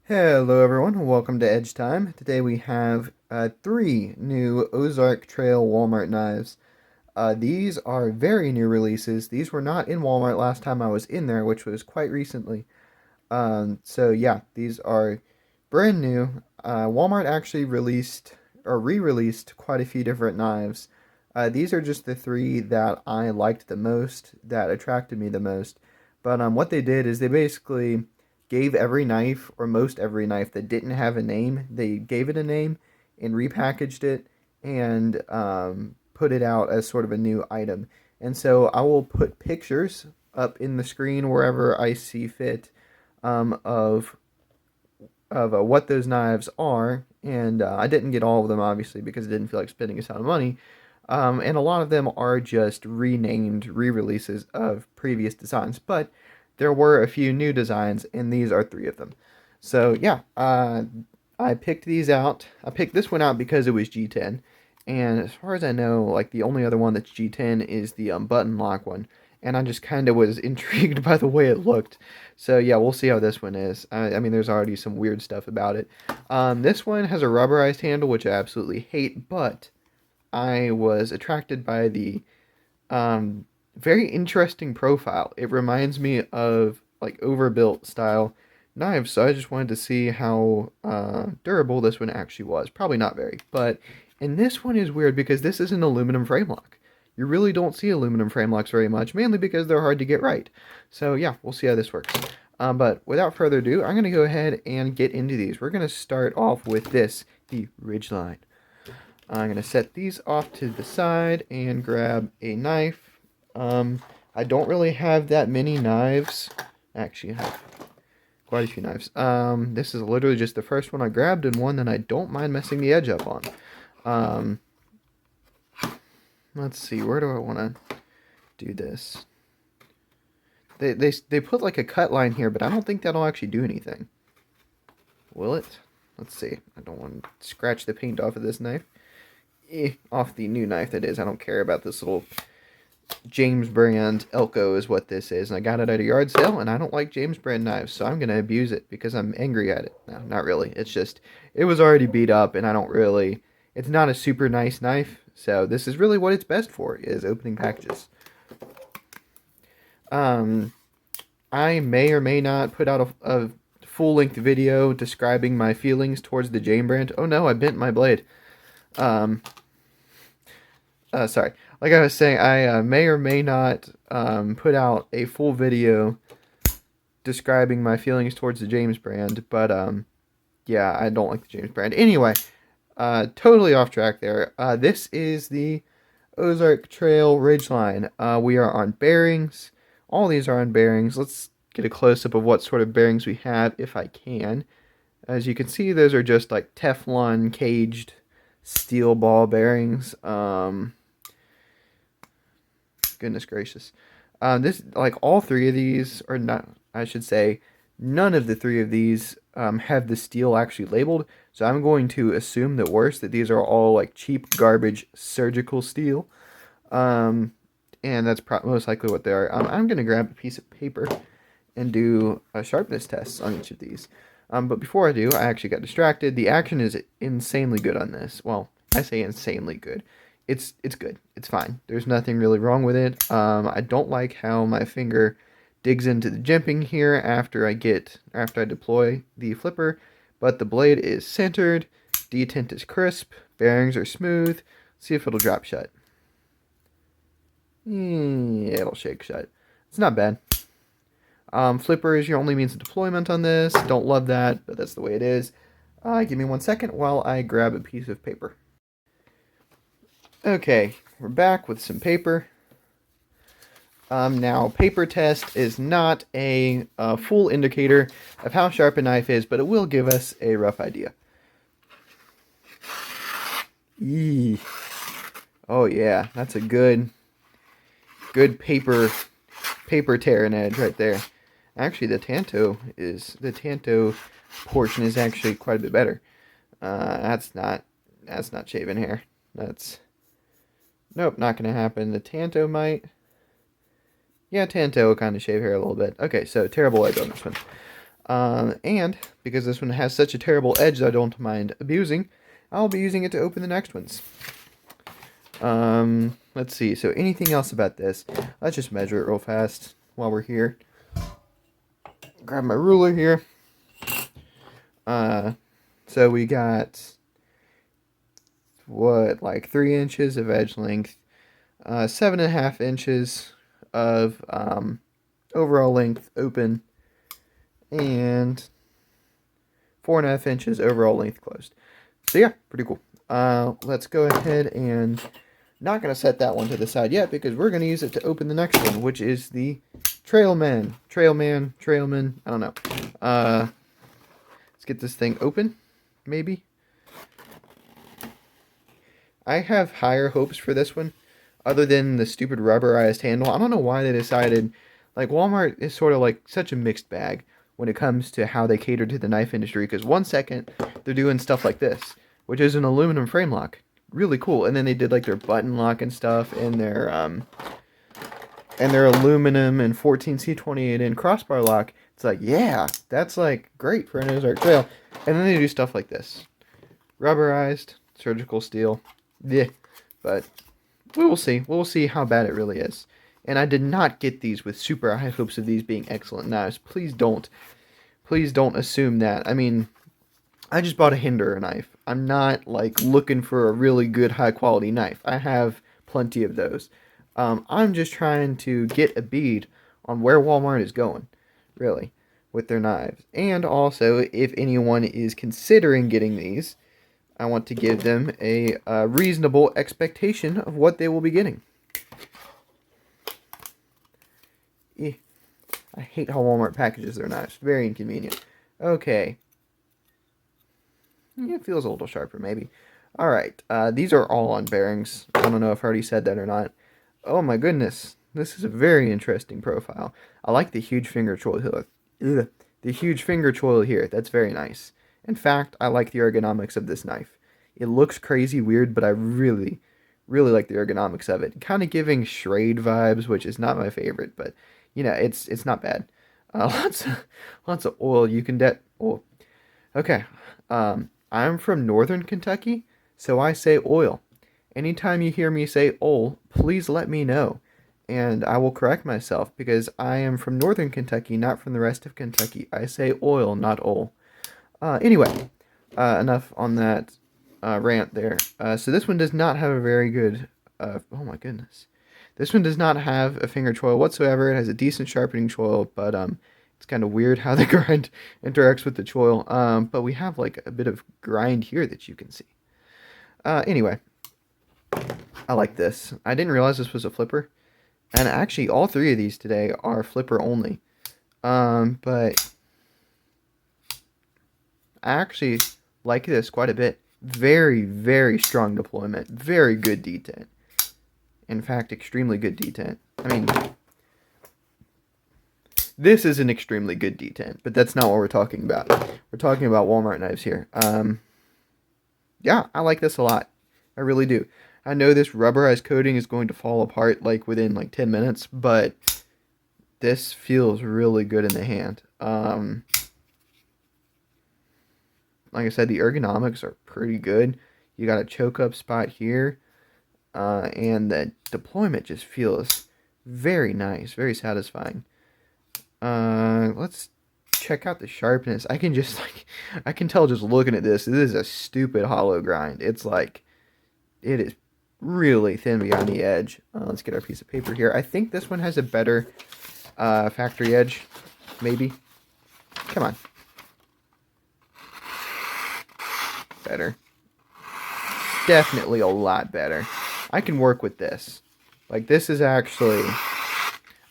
Hello everyone, welcome to Edge Time. Today we have three new Ozark Trail Walmart knives. These are very new releases. These were not in Walmart last time I was in there, which was quite recently. So yeah, these are brand new. Walmart actually released or re-released quite a few different knives. These are just the three that I liked the most, that attracted me the most. But what they did is they basically gave every knife, or most every knife that didn't have a name, they gave it a name and repackaged it and put it out as sort of a new item. And so I will put pictures up in the screen wherever I see fit um, of what those knives are, and I didn't get all of them obviously because I didn't feel like spending a ton of money. And a lot of them are just renamed re-releases of previous designs, but there were a few new designs, and these are three of them. So yeah, I picked these out. I picked this one out because it was G10, and as far as I know, like the only other one that's G10 is the button lock one, and I just kind of was intrigued by the way it looked. So yeah, we'll see how this one is. I mean, there's already some weird stuff about it. This one has a rubberized handle, which I absolutely hate, but I was attracted by the very interesting profile. It reminds me of like overbuilt style knives, so I just wanted to see how durable this one actually was. Probably not very, but and this one is weird because this is an aluminum frame lock. You really don't see aluminum frame locks very much, mainly because they're hard to get right. So yeah, we'll see how this works. But without further ado, I'm going to go ahead and get into these. We're going to start off with this, the Ridgeline. I'm going to set these off to the side and grab a knife. I don't really have that many knives. Actually, I have quite a few knives. This is literally just the first one I grabbed and one that I don't mind messing the edge up on. Um, let's see, where do I want to do this? They put like a cut line here, but I don't think that'll actually do anything. Will it? Let's see. I don't want to scratch the paint off of this knife. Off the new knife, that is. I don't care about this little James brand Elko is what this is. And I got it at a yard sale, and I don't like James brand knives, so I'm going to abuse it because I'm angry at it. No, not really. It's just, it was already beat up, and I don't really, it's not a super nice knife, so this is really what it's best for, is opening packages. I may or may not put out a full-length video describing my feelings towards the James brand. Oh no, I bent my blade. Sorry. Like I was saying, I may or may not put out a full video describing my feelings towards the James brand, but yeah, I don't like the James brand. Anyway, totally off track there. This is the Ozark Trail Ridgeline. We are on bearings. All these are on bearings. Let's get a close-up of what sort of bearings we have, if I can. As you can see, those are just like Teflon caged steel ball bearings. Goodness gracious. This, like all three of these, or not, I should say, none of the three of these have the steel actually labeled. So I'm going to assume the worst, that these are all like cheap garbage surgical steel. And that's most likely what they are. I'm going to grab a piece of paper and do a sharpness test on each of these. But before I do, I actually got distracted. The action is insanely good on this. Well, I say insanely good. It's good. It's fine. There's nothing really wrong with it. I don't like how my finger digs into the jimping here after I deploy the flipper, but the blade is centered, detent is crisp, bearings are smooth. Let's see if it'll drop shut. Yeah, it'll shake shut. It's not bad. Flipper is your only means of deployment on this. Don't love that, but that's the way it is. Give me 1 second while I grab a piece of paper. Okay, we're back with some paper. Now, paper test is not a full indicator of how sharp a knife is, but it will give us a rough idea. Eee. Oh yeah, that's a good paper tearing edge right there. Actually, the Tanto portion is actually quite a bit better. That's not shaving hair. Nope, not gonna happen. The Tanto might. Yeah, Tanto will kind of shave hair a little bit. Okay, so terrible edge on this one. And because this one has such a terrible edge that I don't mind abusing, I'll be using it to open the next ones. Let's see. So anything else about this? Let's just measure it real fast while we're here. Grab my ruler here. So we got, what, like 3 inches of edge length, 7.5 inches of overall length open, and 4.5 inches overall length closed. So yeah, pretty cool. Let's go ahead and not going to set that one to the side yet because we're going to use it to open the next one, which is the Trailman, I don't know. Let's get this thing open, maybe. I have higher hopes for this one, other than the stupid rubberized handle. I don't know why they decided, like, Walmart is sort of like such a mixed bag when it comes to how they cater to the knife industry, because one second they're doing stuff like this, which is an aluminum frame lock. Really cool. And then they did like their button lock and stuff, and their aluminum and 14C28N crossbar lock. It's like, yeah, that's like great for an Ozark Trail. And then they do stuff like this. Rubberized, surgical steel. Yeah. But we will see. We'll see how bad it really is. And I did not get these with super high hopes of these being excellent knives. Please don't. Please don't assume that. I mean, I just bought a Hinderer knife. I'm not, like, looking for a really good, high-quality knife. I have plenty of those. I'm just trying to get a bead on where Walmart is going, really, with their knives. And also, if anyone is considering getting these, I want to give them a reasonable expectation of what they will be getting. I hate how Walmart packages their knives. Very inconvenient. Okay. It feels a little sharper, maybe. Alright, these are all on bearings. I don't know if I already said that or not. Oh my goodness. This is a very interesting profile. I like the huge finger choil here. The huge finger choil here. That's very nice. In fact, I like the ergonomics of this knife. It looks crazy weird, but I really, really like the ergonomics of it. Kind of giving Schrade vibes, which is not my favorite, but, you know, it's not bad. Lots of oil. You can oh. Okay. I'm from northern Kentucky, so I say oil. Anytime you hear me say oil, please let me know, and I will correct myself, because I am from northern Kentucky, not from the rest of Kentucky. I say oil, not oil. Anyway, enough on that rant there. So this one does not have a very good, oh my goodness. This one does not have a finger choil whatsoever. It has a decent sharpening choil, but it's kind of weird how the grind interacts with the choil. But we have like a bit of grind here that you can see. Anyway, I like this. I didn't realize this was a flipper. And actually, all 3 of these today are flipper only. But I actually like this quite a bit. Very, very strong deployment. Very good detent. In fact, extremely good detent. I mean, this is an extremely good detent, but that's not what we're talking about. We're talking about Walmart knives here. Yeah, I like this a lot. I really do. I know this rubberized coating is going to fall apart like within like 10 minutes, but this feels really good in the hand. Like I said, the ergonomics are pretty good. You got a choke up spot here, and the deployment just feels very nice, very satisfying. Let's check out the sharpness. I can just I can tell just looking at this. This is a stupid hollow grind. It's like, it is really thin beyond the edge. Let's get our piece of paper here. I think this one has a better factory edge, maybe. Come on. Better. Definitely a lot better. I can work with this. Like, this is actually,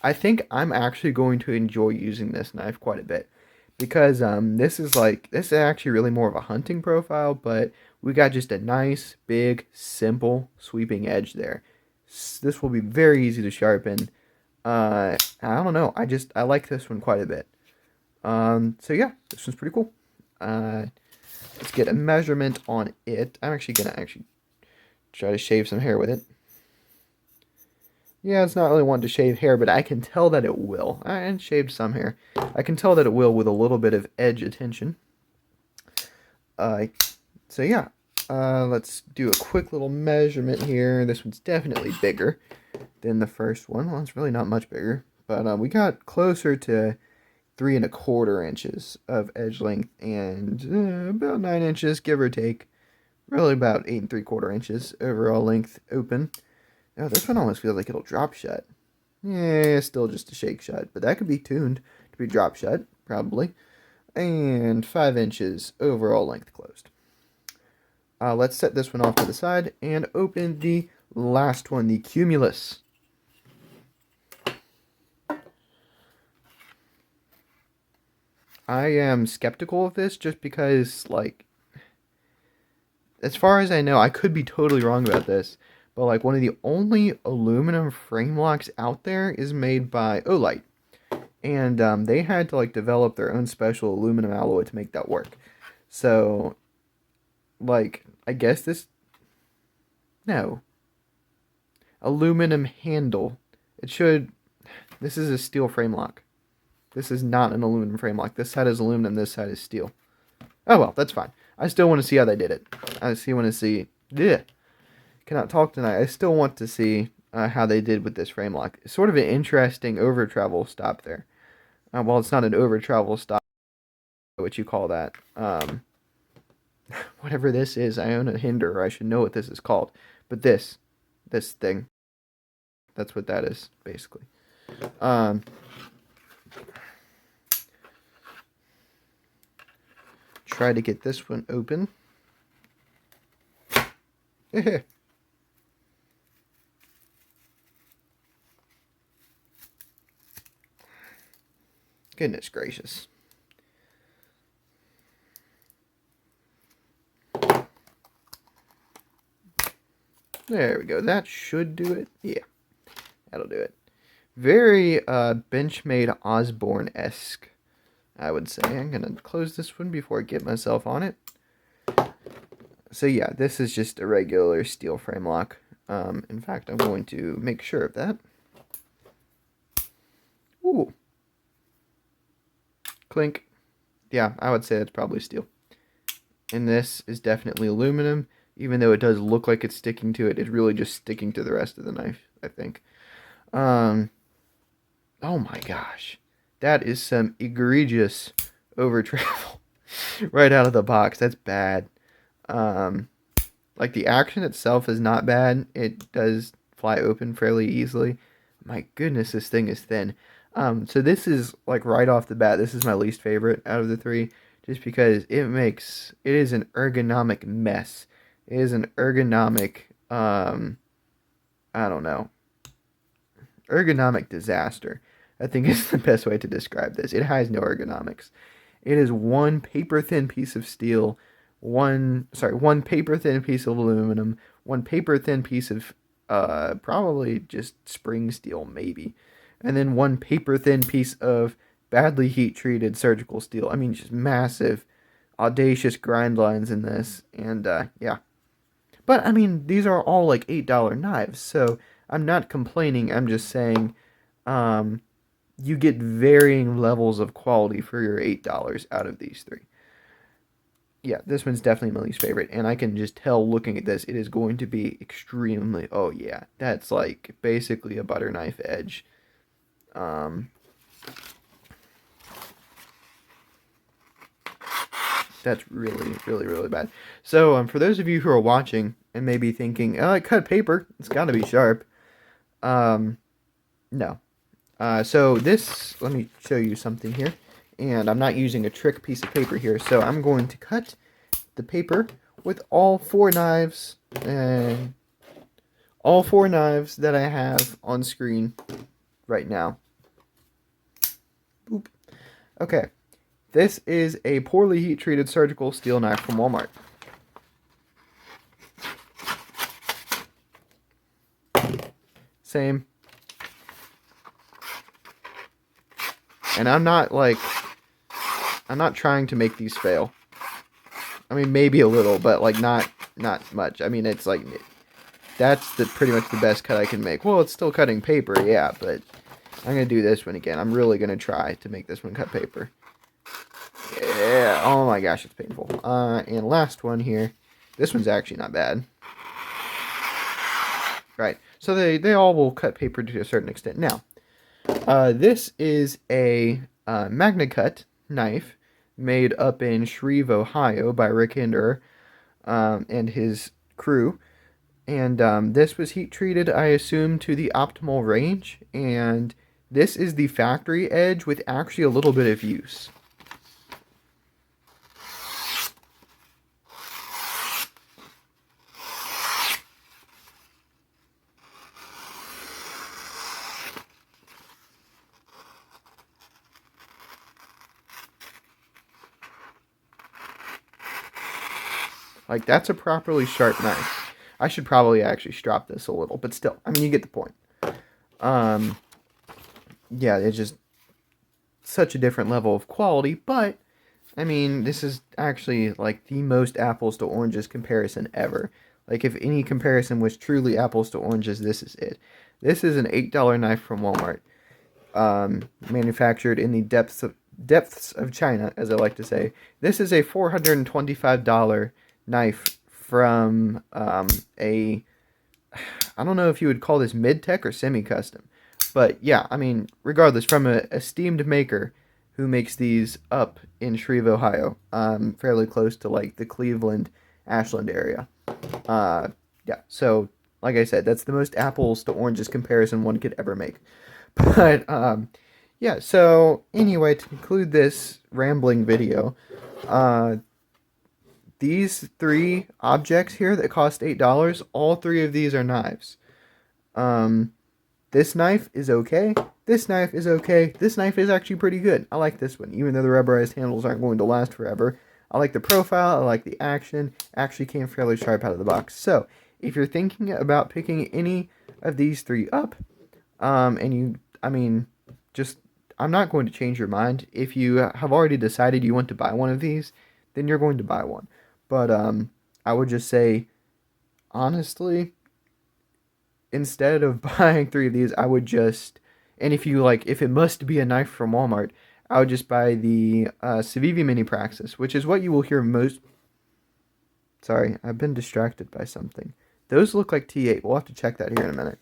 I think I'm actually going to enjoy using this knife quite a bit, because this is actually really more of a hunting profile, but we got just a nice, big, simple, sweeping edge there. This will be very easy to sharpen. I don't know. I like this one quite a bit. So yeah, this one's pretty cool. Let's get a measurement on it. I'm actually gonna try to shave some hair with it. Yeah, it's not really wanting to shave hair, but I can tell that it will. And shaved some hair. I can tell that it will with a little bit of edge attention. Uh, so yeah, let's do a quick little measurement here. This one's definitely bigger than the first one. Well, it's really not much bigger, but we got closer to 3¼ inches of edge length and about 9 inches, give or take. Really about 8¾ inches overall length open. Oh, this one almost feels like it'll drop shut. Yeah, still just a shake shut, but that could be tuned to be drop shut, probably. And 5 inches overall length closed. Let's set this one off to the side and open the last one, the Cumulus. I am skeptical of this just because, like, as far as I know, I could be totally wrong about this, but like one of the only aluminum frame locks out there is made by Olight. And they had to like develop their own special aluminum alloy to make that work. So, like, I guess this... No. Aluminum handle. It should... This is a steel frame lock. This is not an aluminum frame lock. This side is aluminum, this side is steel. Oh well, that's fine. I still want to see how they did it. I still want to see... Yeah. Cannot talk tonight. I still want to see how they did with this frame lock. It's sort of an interesting over travel stop there. Well, it's not an over travel stop. What you call that? Whatever this is, I own a Hinder. I should know what this is called. But this thing, that's what that is basically. Try to get this one open. Goodness gracious. There we go. That should do it. Yeah, that'll do it. Very Benchmade Osborne-esque, I would say. I'm going to close this one before I get myself on it. So yeah, this is just a regular steel frame lock. In fact, I'm going to make sure of that. Ooh. Clink. Yeah, I would say that's probably steel. And this is definitely aluminum. Even though it does look like it's sticking to it, it's really just sticking to the rest of the knife, I think. Oh my gosh. That is some egregious over travel right out of the box. That's bad. Like the action itself is not bad. It does fly open fairly easily. My goodness, this thing is thin. So this is like right off the bat, this is my least favorite out of the three, just because it is an ergonomic mess. It is an ergonomic, I don't know, ergonomic disaster, I think is the best way to describe this. It has no ergonomics. It is one paper-thin piece of steel, one paper-thin piece of aluminum, one paper-thin piece of, probably just spring steel, maybe, and then one paper-thin piece of badly heat-treated surgical steel. I mean, just massive, audacious grind lines in this, and, yeah. But, I mean, these are all, like, $8 knives, so I'm not complaining. I'm just saying you get varying levels of quality for your $8 out of these three. Yeah, this one's definitely my least favorite, and I can just tell looking at this, it is going to be extremely... Oh, yeah, that's, like, basically a butter knife edge. That's really, really, really bad. So, for those of you who are watching and maybe thinking, oh, I cut paper, it's got to be sharp. No. So this, let me show you something here. And I'm not using a trick piece of paper here, so I'm going to cut the paper with all four knives, and all four knives that I have on screen right now. Boop. Okay. This is a poorly heat-treated surgical steel knife from Walmart. Same. And I'm not trying to make these fail. I mean, maybe a little, but like not much. I mean, it's like that's pretty much the best cut I can make. Well, it's still cutting paper, yeah, but I'm going to do this one again. I'm really going to try to make this one cut paper. Yeah, oh my gosh, it's painful. And last one here. This one's actually not bad. Right, so they all will cut paper to a certain extent. Now, this is a MagnaCut knife made up in Shreve, Ohio by Rick Hinderer and his crew. And this was heat treated, I assume, to the optimal range. And this is the factory edge with actually a little bit of use. Like, that's a properly sharp knife. I should probably actually strop this a little, but still, I mean, you get the point. Yeah, it's just such a different level of quality, but, I mean, this is actually, like, the most apples to oranges comparison ever. Like, if any comparison was truly apples to oranges, this is it. This is an $8 knife from Walmart, manufactured in the depths of China, as I like to say. This is a $425 knife from I don't know if you would call this mid-tech or semi-custom. But yeah, I mean, regardless, from a esteemed maker who makes these up in Shreve, Ohio, fairly close to like the Cleveland, Ashland area. Yeah, so like I said, that's the most apples to oranges comparison one could ever make. But yeah, so anyway, to conclude this rambling video, these three objects here that cost $8, all three of these are knives. This knife is okay. This knife is okay. This knife is actually pretty good. I like this one, even though the rubberized handles aren't going to last forever. I like the profile. I like the action. Actually came fairly sharp out of the box. So, if you're thinking about picking any of these three up, and you, I mean, just, I'm not going to change your mind. If you have already decided you want to buy one of these, then you're going to buy one. But I would just say, honestly, instead of buying three of these, I would just, and if you like, if it must be a knife from Walmart, I would just buy the Civivi Mini Praxis, which is what you will hear most. Sorry, I've been distracted by something. Those look like T8. We'll have to check that here in a minute.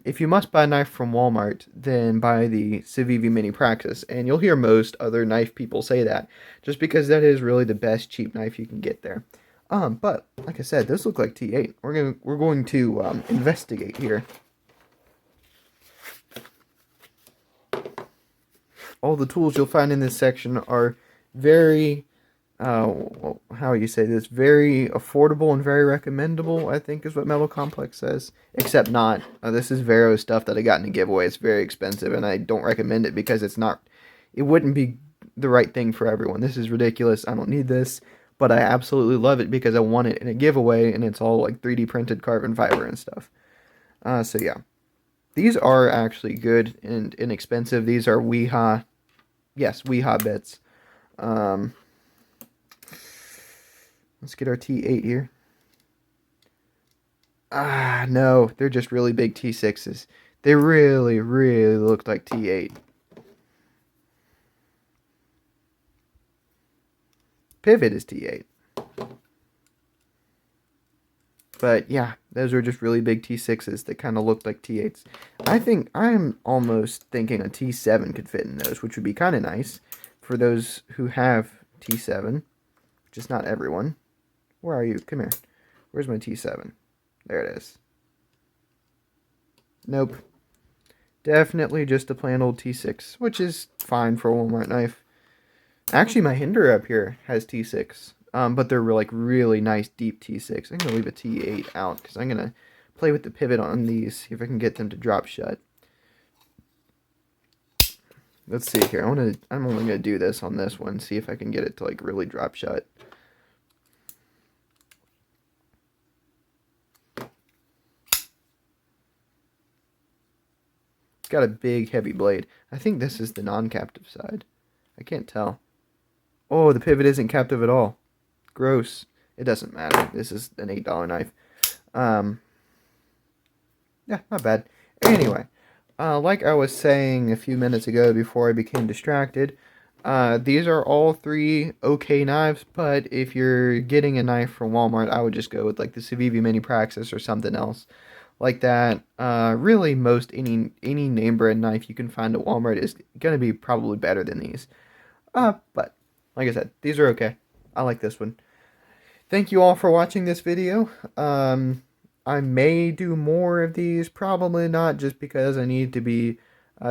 If you must buy a knife from Walmart, then buy the Civivi Mini Praxis, and you'll hear most other knife people say that, just because that is really the best cheap knife you can get there. But like I said, those look like T8. We're going to investigate here. All the tools you'll find in this section are very, how you say this, very affordable and very recommendable, I think is what Metal Complex says. Except not. This is Vero stuff that I got in a giveaway. It's very expensive, and I don't recommend it because it wouldn't be the right thing for everyone. This is ridiculous. I don't need this, but I absolutely love it because I won it in a giveaway, and it's all like 3D printed carbon fiber and stuff. So yeah. These are actually good and inexpensive. These are Weeha. Yes, Weeha bits. Let's get our T8 here. No, they're just really big T6s. They really, really look like T8. Pivot is T8. But yeah, those are just really big T6s that kind of look like T8s. I think I'm almost thinking a T7 could fit in those, which would be kind of nice for those who have T7, just not everyone. Where are you? Come here. Where's my T7? There it is. Nope. Definitely just a plain old T6, which is fine for a Walmart knife. Actually, my Hinder up here has T6. But they're like really nice deep T6. I'm going to leave a T8 out because I'm going to play with the pivot on these, see if I can get them to drop shut. Let's see here. I'm only going to do this on this one, see if I can get it to like really drop shut. It's got a big heavy blade. I think this is the non-captive side. I can't tell. Oh, the pivot isn't captive at all. Gross. It doesn't matter. This is an $8 knife. Yeah, not bad. Anyway, like I was saying a few minutes ago before I became distracted, these are all three okay knives, but if you're getting a knife from Walmart, I would just go with like the Civivi Mini Praxis or something else like that. Really, most any name brand knife you can find at Walmart is gonna be probably better than these. But like I said, these are okay. I like this one. Thank you all for watching this video. I may do more of these, probably not, just because I need to be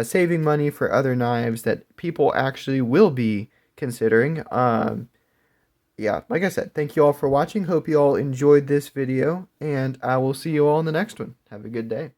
saving money for other knives that people actually will be considering. Yeah, like I said, thank you all for watching. Hope you all enjoyed this video, and I will see you all in the next one. Have a good day.